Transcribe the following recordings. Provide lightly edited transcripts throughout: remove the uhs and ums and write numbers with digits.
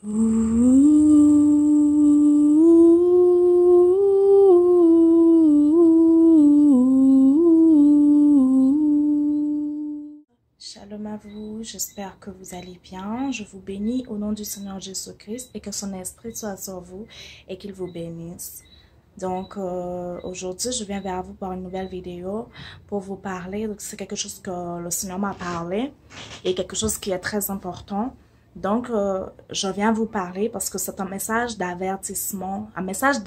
Shalom à vous, j'espère que vous allez bien. Je vous bénis au nom du Seigneur Jésus-Christ et que son esprit soit sur vous et qu'il vous bénisse. Donc aujourd'hui, je viens vers vous pour une nouvelle vidéo pour vous parler. Donc c'est quelque chose que le Seigneur m'a parlé et quelque chose qui est très important. Donc je viens vous parler parce que c'est un message d'avertissement, un message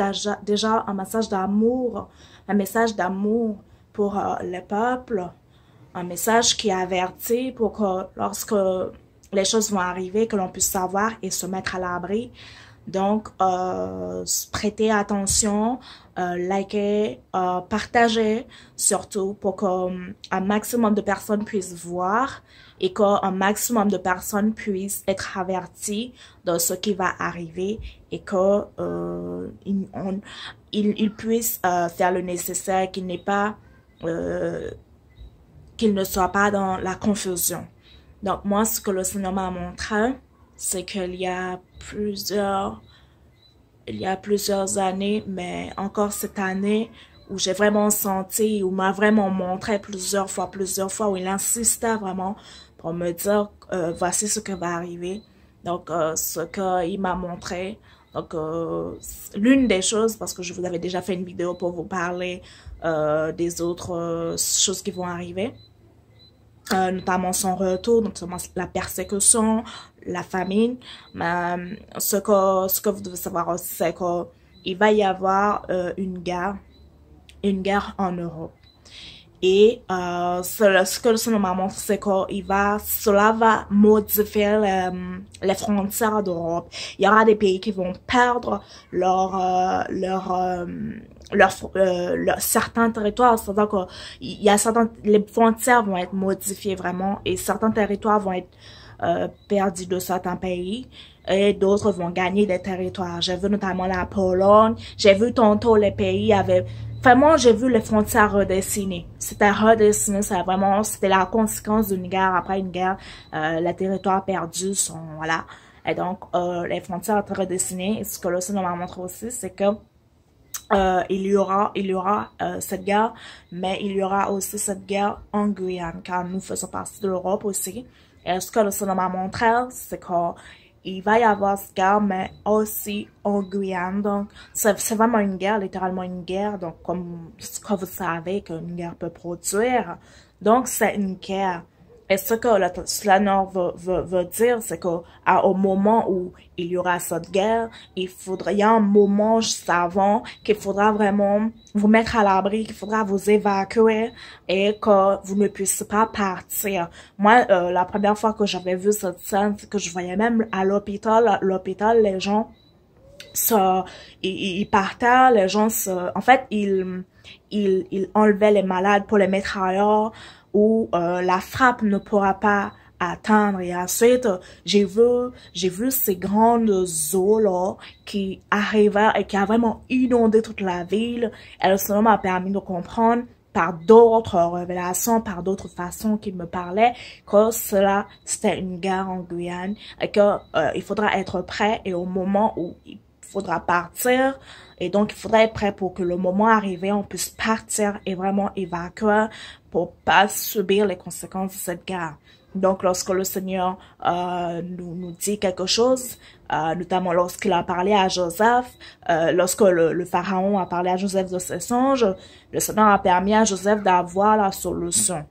déjà un message d'amour, un message d'amour pour le peuple. Un message qui avertit pour que lorsque les choses vont arriver, que l'on puisse savoir et se mettre à l'abri. Donc, prêtez attention, likez, partagez, surtout pour qu'un maximum de personnes puissent voir et qu'un maximum de personnes puissent être averties de ce qui va arriver et que ils puissent faire le nécessaire, qu'il n'ait pas qu'il ne soit pas dans la confusion. Donc moi, ce que le Seigneur m'a montré, c'est qu'il y a plusieurs années, mais encore cette année, où j'ai vraiment senti, où m'a vraiment montré plusieurs fois, où il insistait vraiment pour me dire, voici ce qui va arriver. Donc, ce qu'il m'a montré. Donc, l'une des choses, parce que je vous avais déjà fait une vidéo pour vous parler des autres choses qui vont arriver, notamment son retour, notamment la persécution, la famine. Mais ce que vous devez savoir aussi, c'est qu'il va y avoir une guerre en Europe. Et ce que le Seigneur m'a montré, c'est que cela va modifier les frontières d'Europe. Il y aura des pays qui vont perdre certains territoires. C'est-à-dire que les frontières vont être modifiées vraiment et certains territoires vont être perdus de certains pays et d'autres vont gagner des territoires. J'ai vu notamment la Pologne, j'ai vu tantôt les pays avaient... Vraiment, j'ai vu les frontières redessinées. C'était redessiné, c'était la conséquence d'une guerre. Après une guerre, les territoires perdus sont, voilà. Et donc, les frontières étaient redessinées. Et ce que le Seigneur m'a montré aussi, c'est que il y aura cette guerre, mais il y aura aussi cette guerre en Guyane, car nous faisons partie de l'Europe aussi. Et ce que le Seigneur m'a montré, c'est qu'il va y avoir cette guerre, mais aussi en Guyane. Donc, c'est vraiment une guerre, littéralement une guerre. Donc, comme ce que vous savez qu'une guerre peut produire. Donc, c'est une guerre. Et ce que cela veut dire, c'est qu'au moment où il y aura cette guerre, il y a un moment juste avant qu'il faudra vraiment vous mettre à l'abri, qu'il faudra vous évacuer et que vous ne puissiez pas partir. Moi, la première fois que j'avais vu cette scène, c'est que je voyais même à l'hôpital, les gens ils partaient, les gens en fait, ils enlevaient les malades pour les mettre ailleurs où la frappe ne pourra pas atteindre. Et ensuite, j'ai vu ces grandes eaux là qui arrivaient et qui a vraiment inondé toute la ville. Et le Seigneur m'a permis de comprendre par d'autres révélations, par d'autres façons qu'il me parlait, que c'était une guerre en Guyane et que il faudra être prêt et au moment où il faudra partir et donc il faudra être prêt pour que le moment arrivé on puisse partir et vraiment évacuer pour pas subir les conséquences de cette guerre. Donc lorsque le Seigneur nous dit quelque chose, notamment lorsqu'il a parlé à Joseph, lorsque le pharaon a parlé à Joseph de ses songes, le Seigneur a permis à Joseph d'avoir la solution.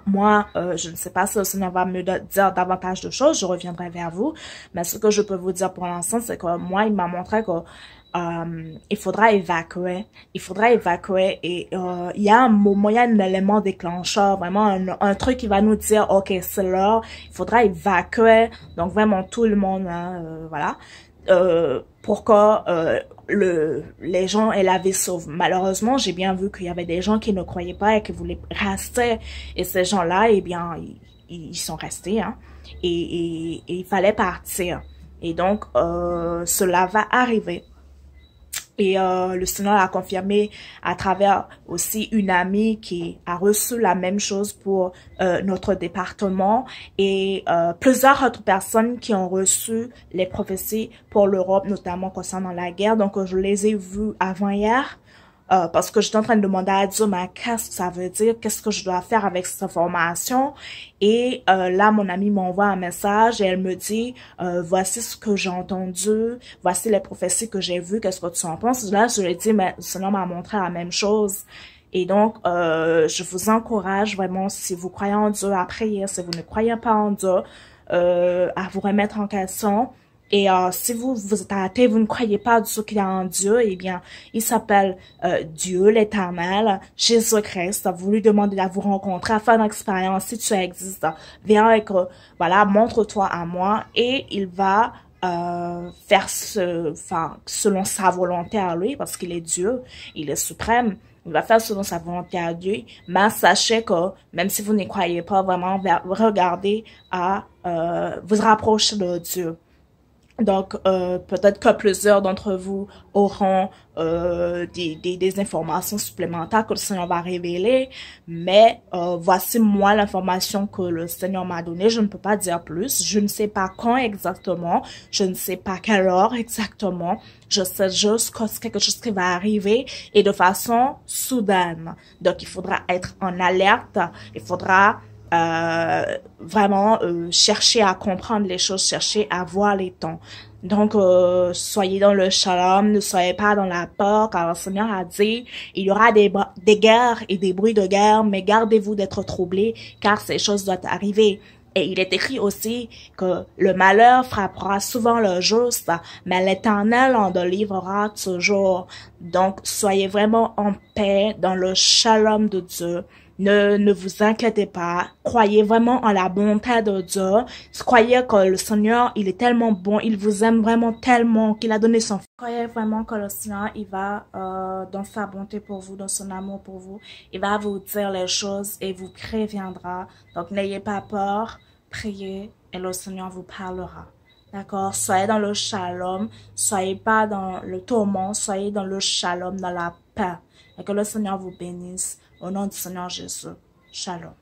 Moi, je ne sais pas si le Seigneur va me dire davantage de choses, je reviendrai vers vous. Mais ce que je peux vous dire pour l'instant, c'est que moi, il m'a montré que il faudra évacuer. Et il y a un moment, il y a un élément déclencheur, vraiment un truc qui va nous dire, ok, c'est l'heure, il faudra évacuer. Donc vraiment tout le monde, hein, voilà. Pour que les gens aient la vie sauve. Malheureusement, j'ai bien vu qu'il y avait des gens qui ne croyaient pas et qui voulaient rester. Et ces gens-là, eh bien, ils sont restés. Hein, et il fallait partir. Et donc, cela va arriver. Et le Seigneur a confirmé à travers aussi une amie qui a reçu la même chose pour notre département et plusieurs autres personnes qui ont reçu les prophéties pour l'Europe, notamment concernant la guerre. Donc, je les ai vues avant-hier. Parce que j'étais en train de demander à Dieu, mais qu'est-ce que ça veut dire? Qu'est-ce que je dois faire avec cette information? Et là, mon amie m'envoie un message et elle me dit, voici ce que j'ai entendu, voici les prophéties que j'ai vues, qu'est-ce que tu en penses? Là, je lui ai dit, mais cela m'a montré la même chose. Et donc, je vous encourage vraiment, si vous croyez en Dieu, à prier. Si vous ne croyez pas en Dieu, à vous remettre en question. Et si vous êtes athée, vous ne croyez pas de ce qu'il y a en Dieu, eh bien, il s'appelle Dieu, l'Éternel, Jésus-Christ. Vous lui demandez à vous rencontrer, à faire une expérience. Si tu existes, viens avec, voilà, montre-toi à moi. Et il va faire selon sa volonté à lui, parce qu'il est Dieu, il est suprême. Il va faire selon sa volonté à Dieu. Mais sachez que, même si vous n'y croyez pas, vraiment, regardez à vous rapprocher de Dieu. Donc, peut-être que plusieurs d'entre vous auront des informations supplémentaires que le Seigneur va révéler, mais voici moi l'information que le Seigneur m'a donnée. Je ne peux pas dire plus. Je ne sais pas quand exactement. Je ne sais pas quelle heure exactement. Je sais juste que c'est quelque chose qui va arriver et de façon soudaine. Donc, il faudra être en alerte. Il faudra vraiment chercher à comprendre les choses, chercher à voir les temps. Donc, soyez dans le shalom, ne soyez pas dans la peur, car le Seigneur a dit, il y aura des guerres et des bruits de guerre, mais gardez-vous d'être troublés, car ces choses doivent arriver. Et il est écrit aussi que le malheur frappera souvent le juste, mais l'Éternel en délivrera toujours. Donc, soyez vraiment en paix dans le shalom de Dieu. Ne vous inquiétez pas. Croyez vraiment en la bonté de Dieu. Croyez que le Seigneur, il est tellement bon. Il vous aime vraiment tellement qu'il a donné son Fils. Croyez vraiment que le Seigneur, il va, dans sa bonté pour vous, dans son amour pour vous, il va vous dire les choses et vous préviendra. Donc, n'ayez pas peur. Priez et le Seigneur vous parlera. D'accord? Soyez dans le shalom. Soyez pas dans le tourment. Soyez dans le shalom, dans la paix. Et que le Seigneur vous bénisse. Au nom du Seigneur Jésus. Shalom.